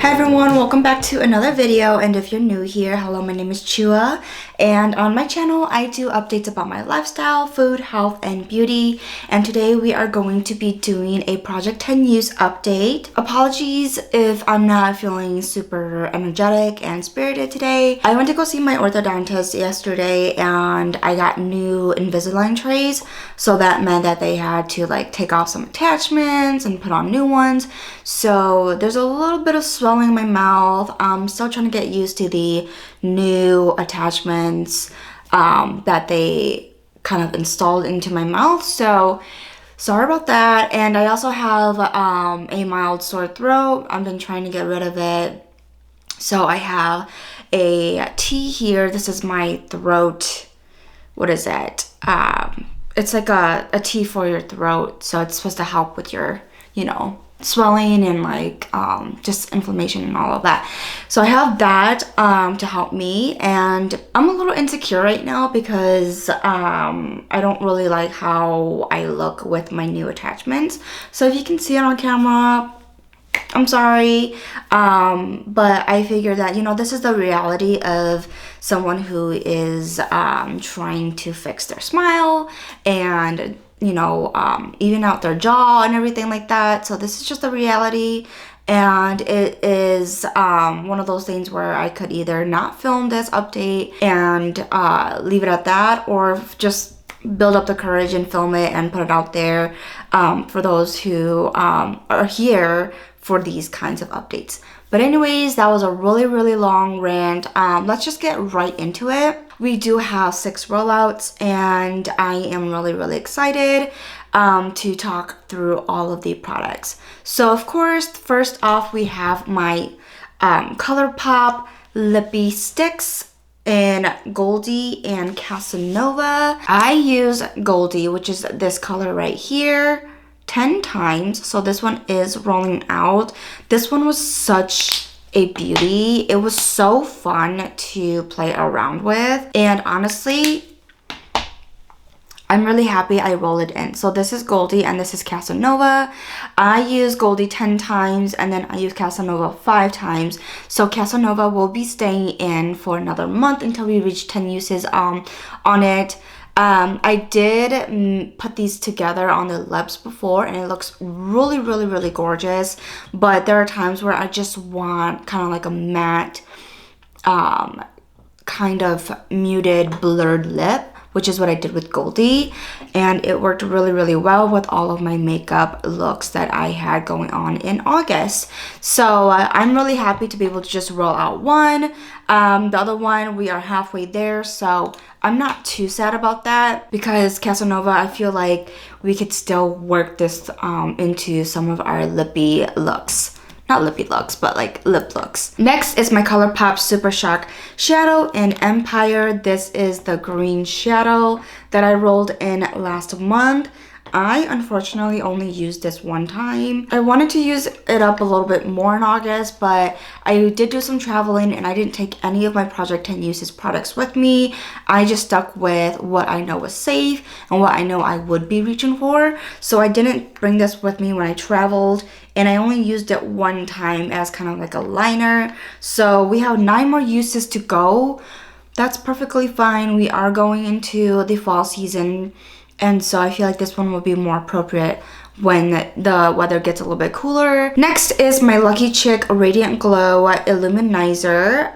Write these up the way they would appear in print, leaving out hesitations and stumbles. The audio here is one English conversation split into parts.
Hi everyone, welcome back to another video, and if you're new here, hello, my name is Choua, and on my channel I do updates about my lifestyle, food, health, and beauty, and today we are going to be doing a Project 10 use update. Apologies if I'm not feeling super energetic and spirited today. I went to go see my orthodontist yesterday and I got new Invisalign trays, so that meant that they had to like take off some attachments and put on new ones, so there's a little bit of swelling in my mouth. I'm still trying to get used to the new attachments that they kind of installed into my mouth, so sorry about that. And I also have a mild sore throat. I've been trying to get rid of it, so I have a tea here. This is my throat, what is it, it's like a tea for your throat, so it's supposed to help with your, you know, swelling and like just inflammation and all of that. So I have that to help me, and I'm a little insecure right now because I don't really like how I look with my new attachments. So if you can see it on camera, I'm sorry, but I figure that, you know, this is the reality of someone who is trying to fix their smile and, you know, even out their jaw and everything like that. So this is just the reality, and it is one of those things where I could either not film this update and leave it at that, or just build up the courage and film it and put it out there for those who are here for these kinds of updates. But anyways, that was a really long rant. Let's just get right into it. We do have 6 rollouts, and I am really excited to talk through all of the products. So of course, first off, we have my ColourPop Lippy Sticks in Goldie and Casanova. I use Goldie, which is this color right here, 10 times. So this one is rolling out. This one was such a beauty. It was so fun to play around with, and honestly, I'm really happy I rolled it in. So this is Goldie and this is Casanova. I use Goldie 10 times and then I use Casanova 5 times. So Casanova will be staying in for another month until we reach 10 uses on it. I did put these together on the lips before, and it looks really gorgeous, but there are times where I just want kind of like a matte, kind of muted blurred lip, which is what I did with Goldie, and it worked really well with all of my makeup looks that I had going on in August. So I'm really happy to be able to just roll out one. The other one, we are halfway there, so I'm not too sad about that, because Casanova, I feel like we could still work this into some of our lippy looks. Not lippy looks, but like lip looks. Next is my ColourPop Super Shock Shadow in Empire. This is the green shadow that I rolled in last month. I unfortunately only used this one time. I wanted to use it up a little bit more in August, but I did do some traveling and I didn't take any of my Project 10 Uses products with me. I just stuck with what I know was safe and what I know I would be reaching for. So I didn't bring this with me when I traveled, and I only used it one time as kind of like a liner. So we have 9 more uses to go. That's perfectly fine. We are going into the fall season, and so I feel like this one will be more appropriate when the weather gets a little bit cooler. Next is my Lucky Chick Radiant Glow Illuminizer.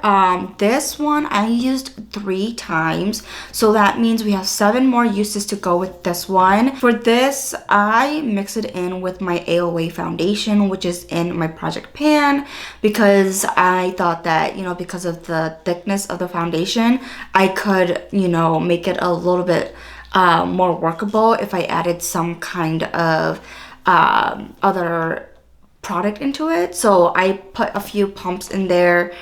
This one I used 3 times, so that means we have 7 more uses to go with this one. For this, I mix it in with my AOA foundation, which is in my project pan, because I thought that, you know, because of the thickness of the foundation, I could, you know, make it a little bit more workable if I added some kind of other product into it. So I put a few pumps in there,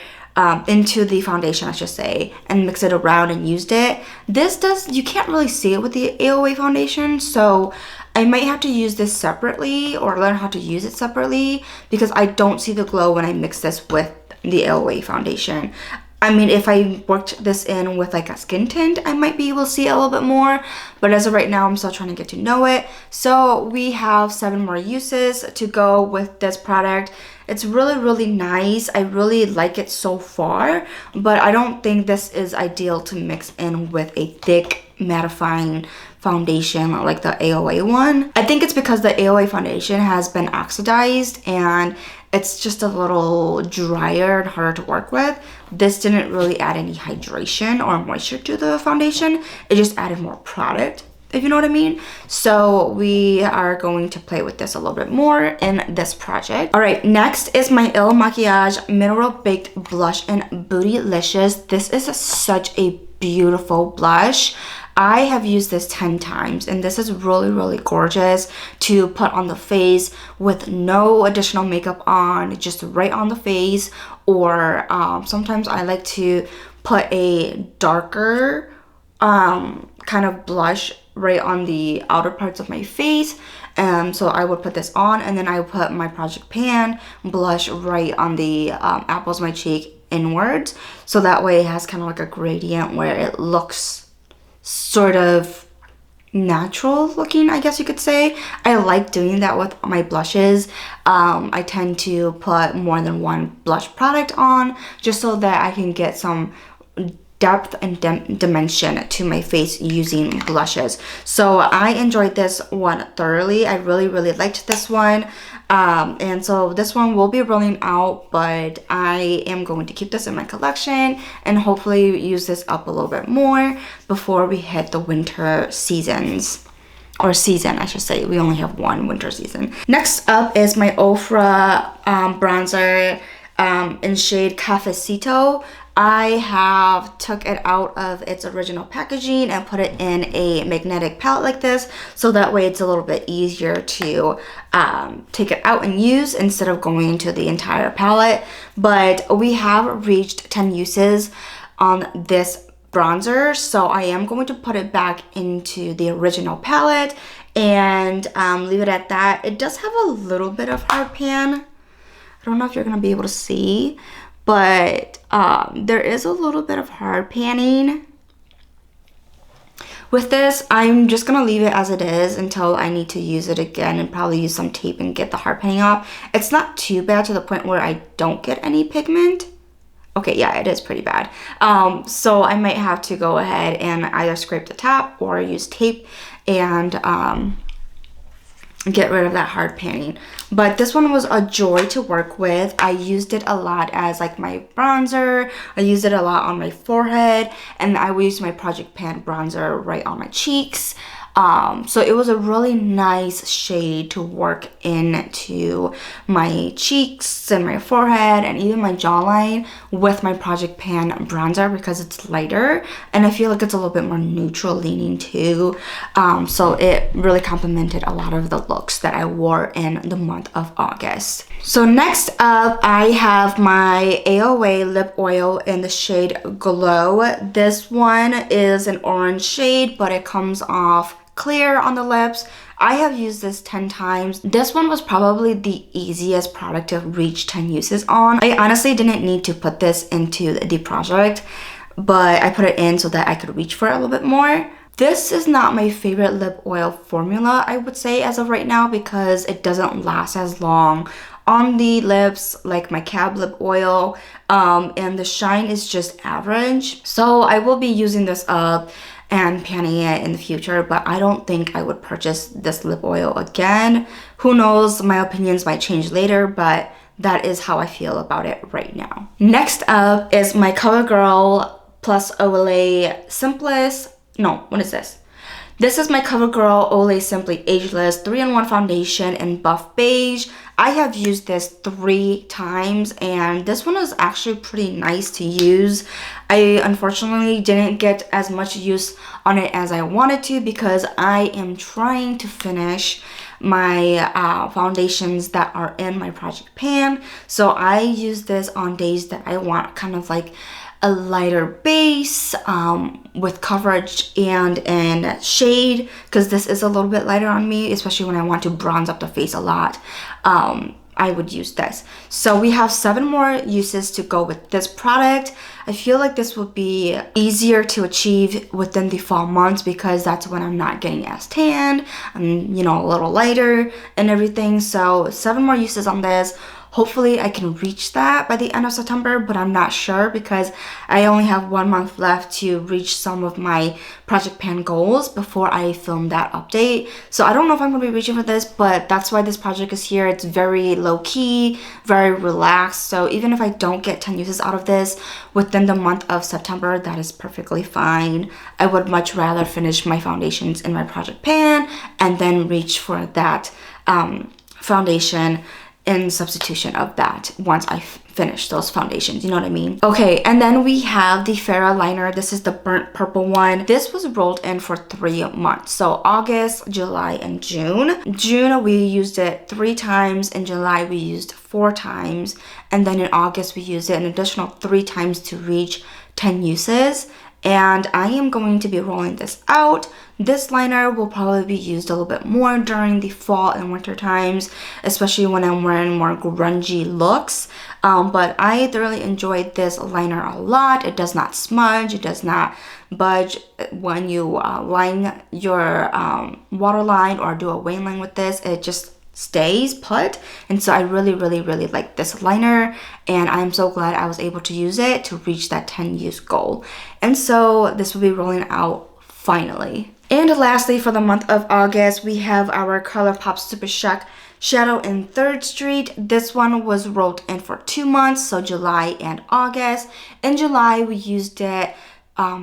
into the foundation, I should say, and mix it around and used it. This does, you can't really see it with the AOA foundation, so I might have to use this separately or learn how to use it separately, because I don't see the glow when I mix this with the AOA foundation. I mean, if I worked this in with like a skin tint, I might be able to see it a little bit more, but as of right now, I'm still trying to get to know it. So we have 7 more uses to go with this product, It's really nice. I really like it so far, but I don't think this is ideal to mix in with a thick mattifying foundation like the AOA one. I think it's because the AOA foundation has been oxidized and it's just a little drier and harder to work with. This didn't really add any hydration or moisture to the foundation. It just added more product, if you know what I mean. So we are going to play with this a little bit more in this project. All right, next is my Il Makiage Mineral Baked Blush in Bootylicious. This is such a beautiful blush. I have used this 10 times and this is really gorgeous to put on the face with no additional makeup on, just right on the face. Or sometimes I like to put a darker kind of blush right on the outer parts of my face. So I would put this on and then I would put my Project Pan blush right on the apples of my cheek inwards. So that way it has kind of like a gradient where it looks sort of natural looking, I guess you could say. I like doing that with my blushes. I tend to put more than one blush product on just so that I can get some depth and dimension to my face using blushes. So I enjoyed this one thoroughly. I really liked this one. And so this one will be rolling out, but I am going to keep this in my collection and hopefully use this up a little bit more before we hit the winter seasons. Or season, I should say. We only have one winter season. Next up is my Ofra bronzer in shade Cafecito. I have took it out of its original packaging and put it in a magnetic palette like this, so that way it's a little bit easier to take it out and use instead of going into the entire palette. But we have reached 10 uses on this bronzer, so I am going to put it back into the original palette and leave it at that. It does have a little bit of hard pan. I don't know if you're gonna be able to see, but there is a little bit of hard panning. With this, I'm just gonna leave it as it is until I need to use it again and probably use some tape and get the hard panning off. It's not too bad to the point where I don't get any pigment. Okay, yeah, it is pretty bad. So I might have to go ahead and either scrape the top or use tape and get rid of that hard panning. But this one was a joy to work with. I used it a lot as like my bronzer. I used it a lot on my forehead, and I would use my Project Pan bronzer right on my cheeks. So it was a really nice shade to work into my cheeks and my forehead and even my jawline with my Project Pan bronzer because it's lighter and I feel like it's a little bit more neutral leaning too. So it really complemented a lot of the looks that I wore in the month of August. So next up, I have my AOA lip oil in the shade Glow. This one is an orange shade, but it comes off clear on the lips. I have used this 10 times. This one was probably the easiest product to reach 10 uses on. I honestly didn't need to put this into the project, but I put it in so that I could reach for it a little bit more. This is not my favorite lip oil formula, I would say, as of right now, because it doesn't last as long on the lips like my Cab lip oil, and the shine is just average. So I will be using this up and panning it in the future, but I don't think I would purchase this lip oil again. Who knows, my opinions might change later, but that is how I feel about it right now. Next up is my CoverGirl Plus Olay Simplest. No, what is this? This is my CoverGirl Olay Simply Ageless 3-in-1 foundation in buff beige. I have used this 3 times and this one is actually pretty nice to use. I unfortunately didn't get as much use on it as I wanted to because I am trying to finish my foundations that are in my Project Pan. So I use this on days that I want kind of like a lighter base with coverage and in shade, because this is a little bit lighter on me, especially when I want to bronze up the face a lot. I would use this. So we have 7 more uses to go with this product. I feel like this would be easier to achieve within the fall months because that's when I'm not getting as tanned. I'm, you know, a little lighter and everything. So 7 more uses on this. Hopefully I can reach that by the end of September, but I'm not sure because I only have 1 month left to reach some of my project pan goals before I film that update. So I don't know if I'm going to be reaching for this, but that's why this project is here. It's very low key, very relaxed. So even if I don't get 10 uses out of this within the month of September, that is perfectly fine. I would much rather finish my foundations in my project pan and then reach for that foundation in substitution of that once I finish those foundations, you know what I mean? Okay, and then we have the Farrah liner. This is the burnt purple one. This was rolled in for 3 months. So August, July, and June. June, we used it 3 times. In July, we used 4 times. And then in August, we used it an additional 3 times to reach 10 uses. And I am going to be rolling this out. This liner will probably be used a little bit more during the fall and winter times, especially when I'm wearing more grungy looks. But I thoroughly enjoyed this liner a lot. It does not smudge, it does not budge when you line your waterline or do a wing line with this. It just stays put, and so I really like this liner, and I'm so glad I was able to use it to reach that 10 use goal. And so this will be rolling out finally. And lastly, for the month of August, we have our ColourPop Super Shock Shadow in 3rd Street. This one was rolled in for 2 months, so July and August. In July, we used it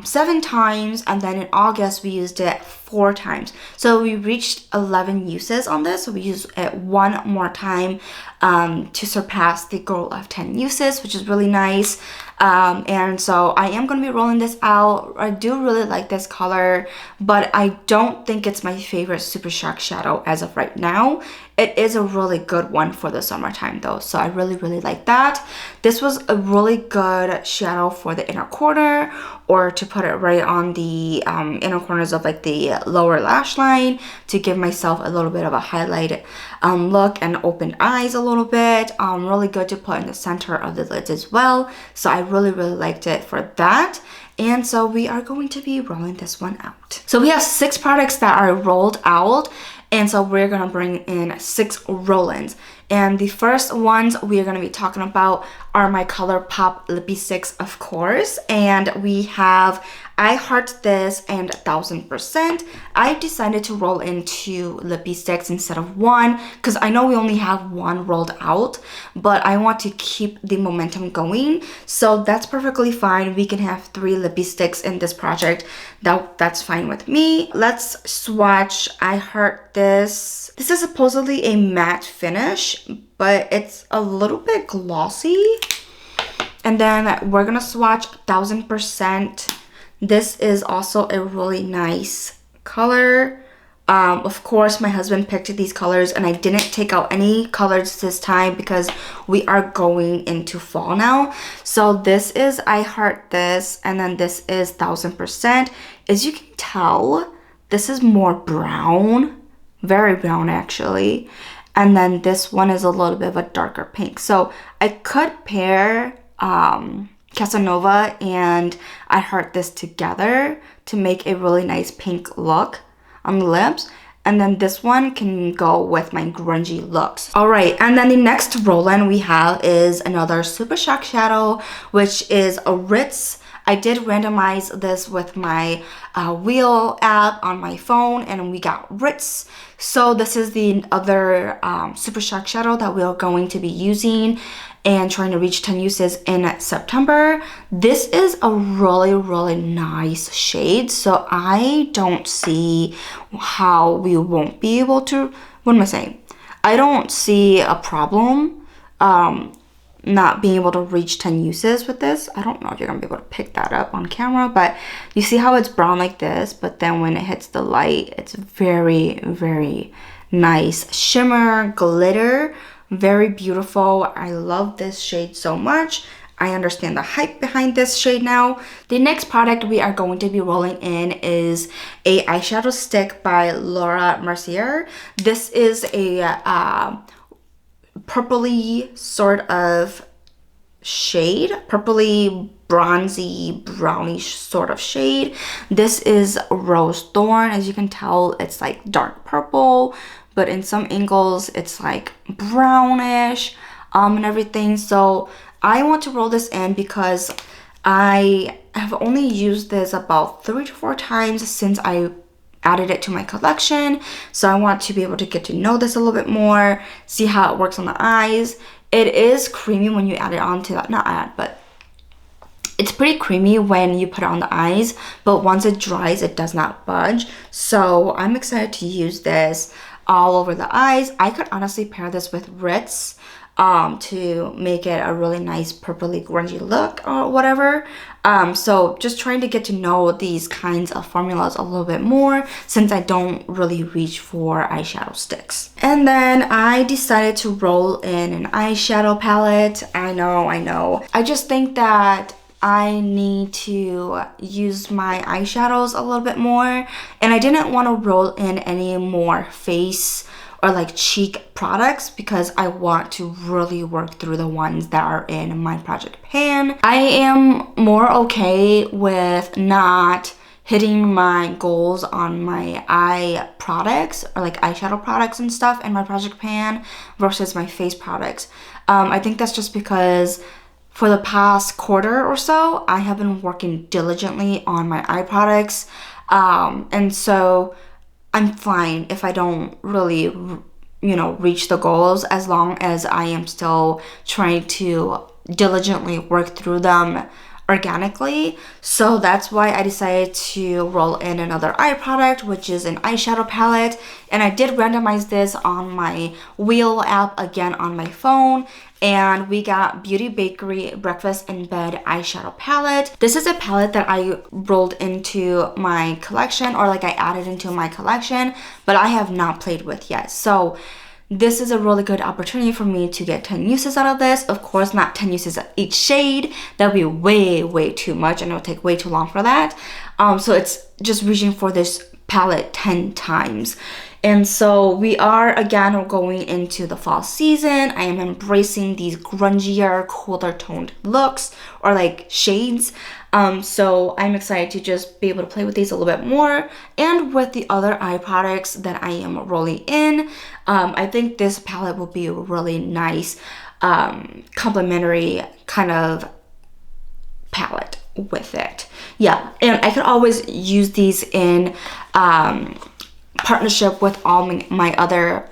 7 times, and then in August we used it 4 times. So we reached 11 uses on this. So we used it 1 more time to surpass the goal of 10 uses, which is really nice. And so I am going to be rolling this out. I do really like this color, but I don't think it's my favorite Super Shock shadow as of right now. It is a really good one for the summertime though, so I really like that. This was a really good shadow for the inner corner, or to put it right on the inner corners of like the lower lash line to give myself a little bit of a highlighted look and open eyes a little bit. Really good to put in the center of the lids as well. So I really liked it for that. And so we are going to be rolling this one out. So we have 6 products that are rolled out, and so we're gonna bring in 6 roll-ins. And the first ones we are going to be talking about are my ColourPop lippy sticks, of course. And we have I Heart This and 1000%. I decided to roll in 2 lippy sticks instead of 1 because I know we only have 1 rolled out, but I want to keep the momentum going. So that's perfectly fine. We can have 3 lippy sticks in this project. That's fine with me. Let's swatch I Heart This. This is supposedly a matte finish, but it's a little bit glossy. And then we're gonna swatch 1000%. This is also a really nice color. Of course, my husband picked these colors, and I didn't take out any colors this time because we are going into fall now. So this is I Heart This, and then this is 1000%. As you can tell, this is more brown, very brown actually. And then this one is a little bit of a darker pink. So I could pair Casanova and I Heart This together to make a really nice pink look on the lips. And then this one can go with my grungy looks. All right, and then the next roll-in we have is another Super Shock shadow, which is a Ritz. I did randomize this with my wheel app on my phone, and we got Ritz. So this is the other Super Shock shadow that we are going to be using and trying to reach 10 uses in September. This is a really nice shade, so I don't see how we won't be able to, what am I saying? I don't see a problem not being able to reach 10 uses with this. I don't know if you're gonna be able to pick that up on camera, but you see how it's brown like this, but then when it hits the light, it's very nice shimmer, glitter, very beautiful. I love this shade so much. I understand the hype behind this shade now. The next product we are going to be rolling in is a eyeshadow stick by Laura Mercier. This is a purpley sort of shade, purpley bronzy brownish sort of shade. This is Rose Thorn. As you can tell, it's like dark purple, but in some angles it's like brownish. and everything. So I want to roll this in because I have only used this about 3 to 4 times since I added it to my collection. So I want to be able to get to know this a little bit more, see how it works on the eyes. It is creamy when you add it onto that, not add, but it's pretty creamy when you put it on the eyes, but once it dries, it does not budge. So I'm excited to use this all over the eyes. I could honestly pair this with Ritz to make it a really nice purpley grungy look or whatever. So just trying to get to know these kinds of formulas a little bit more since I don't really reach for eyeshadow sticks. And then I decided to roll in an eyeshadow palette. I know. I just think that I need to use my eyeshadows a little bit more, and I didn't want to roll in any more face or like cheek products because I want to really work through the ones that are in my project pan. I am more okay with not hitting my goals on my eye products or like eyeshadow products and stuff in my project pan versus my face products. I think that's just because for the past quarter or so, I have been working diligently on my eye products. And so I'm fine if I don't really, reach the goals as long as I am still trying to diligently work through them organically. So that's why I decided to roll in another eye product, which is an eyeshadow palette. And I did randomize this on my Wheel app again on my phone. And we got Beauty Bakery Breakfast in Bed eyeshadow palette. This is a palette that I rolled into my collection, or like I added into my collection, but I have not played with yet. So this is a really good opportunity for me to get 10 uses out of this. Of course, not 10 uses of each shade. That would be way too much, and it would take way too long for that. So it's just reaching for this palette 10 times. And so we are again going into the fall season. I am embracing these grungier, cooler toned looks or like shades. So I'm excited to just be able to play with these a little bit more and with the other eye products that I am rolling in. I think this palette will be a really nice complementary kind of palette with it. Yeah, and I could always use these in partnership with all my other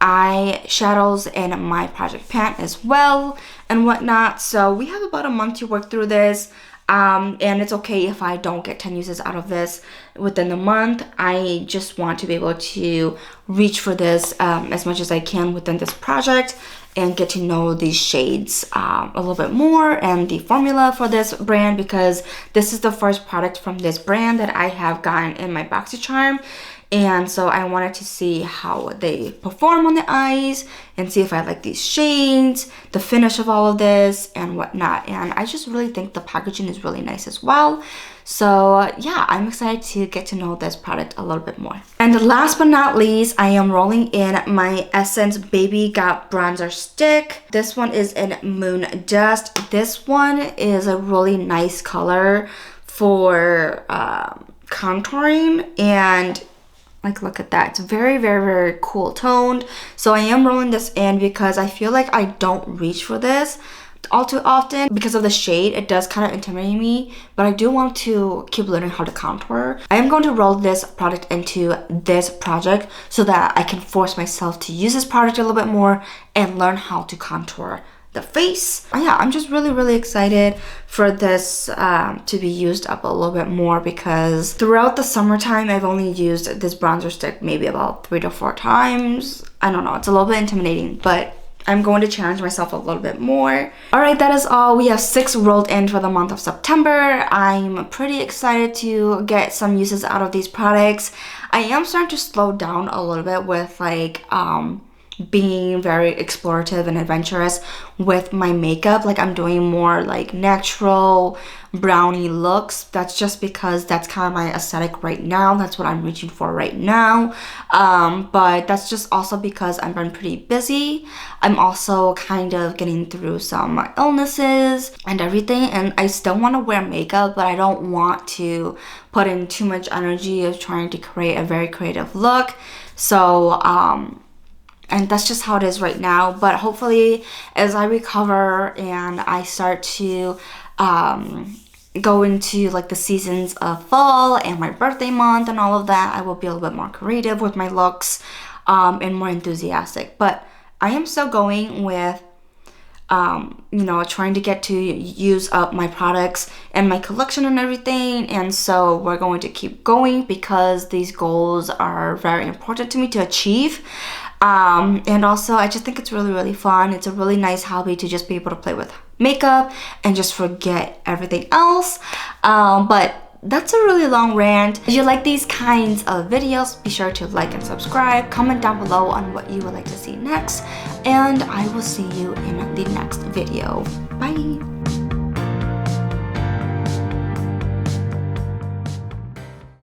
eyeshadows in my project pan as well and whatnot. So we have about a month to work through this. And it's okay if I don't get 10 uses out of this within the month. I just want to be able to reach for this as much as I can within this project and get to know these shades a little bit more and the formula for this brand, because this is the first product from this brand that I have gotten in my BoxyCharm. And so I wanted to see how they perform on the eyes and see if I like these shades, the finish of all of this and whatnot. And I just really think the packaging is really nice as well. So yeah, I'm excited to get to know this product a little bit more. And last but not least, I am rolling in my Essence Baby Got Bronzer Stick. This one is in Moon Dust. This one is a really nice color for contouring, and like, look at that. It's very cool toned. So I am rolling this in because I feel like I don't reach for this all too often because of the shade. It does kind of intimidate me, but I do want to keep learning how to contour. I am going to roll this product into this project so that I can force myself to use this product a little bit more and learn how to contour the face. Yeah, I'm just really excited for this to be used up a little bit more, because throughout the summertime I've only used this bronzer stick maybe about 3 to 4 times. I don't know, it's a little bit intimidating, but I'm going to challenge myself a little bit more. Alright, that is all. We have 6 rolled in for the month of September. I'm pretty excited to get some uses out of these products. I am starting to slow down a little bit with like being very explorative and adventurous with my makeup. Like, I'm doing more like natural brownie looks. That's just because that's kind of my aesthetic right now. That's what I'm reaching for right now. But that's just also because I've been pretty busy. I'm also kind of getting through some illnesses and everything, and I still want to wear makeup, but I don't want to put in too much energy of trying to create a very creative look. So and that's just how it is right now. But hopefully as I recover and I start to go into like the seasons of fall and my birthday month and all of that, I will be a little bit more creative with my looks and more enthusiastic. But I am still going with trying to get to use up my products and my collection and everything. And so we're going to keep going because these goals are very important to me to achieve. And also I just think it's really, really fun. It's a really nice hobby to just be able to play with makeup and just forget everything else. But that's a really long rant. If you like these kinds of videos, be sure to like and subscribe. Comment down below on what you would like to see next. And I will see you in the next video. Bye!